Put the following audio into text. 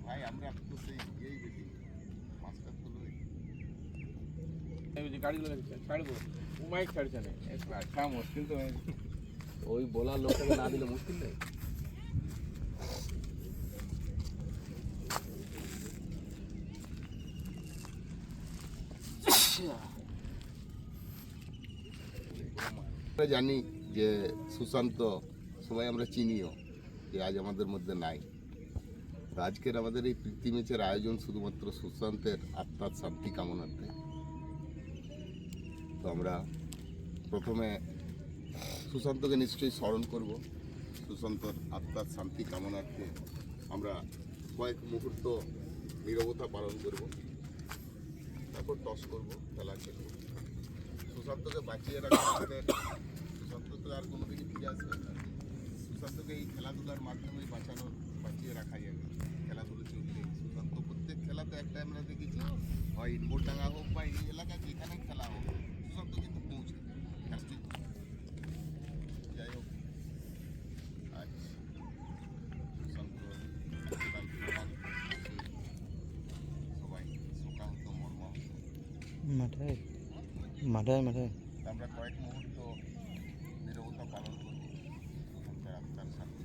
ভাই আমরা তো সেই ইয়েই বেশি মাছটা তো লই এই যে গাড়িগুলো ছাড়বো ও মাইক ছাড়ছে না একটা মুশকিল তো ওই বলার লোকটাকে না দিলে মুশকিল নেই আমরা জানি যে সুশান্ত সবাই আমরা চিনিও যে আজ আমাদের মধ্যে নাই। তো আজকের আমাদের এই প্রীতি ম্যাচের আয়োজন শুধুমাত্র সুশান্তের আত্মার শান্তি কামনার্থে। তো আমরা প্রথমে সুশান্তকে নিশ্চয়ই স্মরণ করব। সুশান্তর আত্মার শান্তি কামনার্থে আমরা কয়েক মুহূর্ত নীরবতা পালন করব, তারপর টস করব, খেলা খেলব। সুশান্তকে বাঁচিয়ে রাখা আমাদের, সুশান্ত তো আর কোনোদিনই ফিরে আসবে না। সুশান্তকে এই খেলাধুলার মাধ্যমেই বাঁচিয়ে রাখা যাবে। খেলাধুলো চললে সুশান্ত প্রত্যেক খেলাতে একটা আমরা দেখেছি, হয় ইনবোরডাঙ্গা হোক বা এই এলাকায় যেখানে খেলা হোক, সুশান্ত কিন্তু পৌঁছে যাই হোক। আচ্ছা, সুশান্ত সবাই শোকাহত মর্মাহত। মাঠে মাঠে মাঠে আমরা কয়েক মুহূর্ত নীরবতা পালন করব সুশান্তের আত্মার শান্তি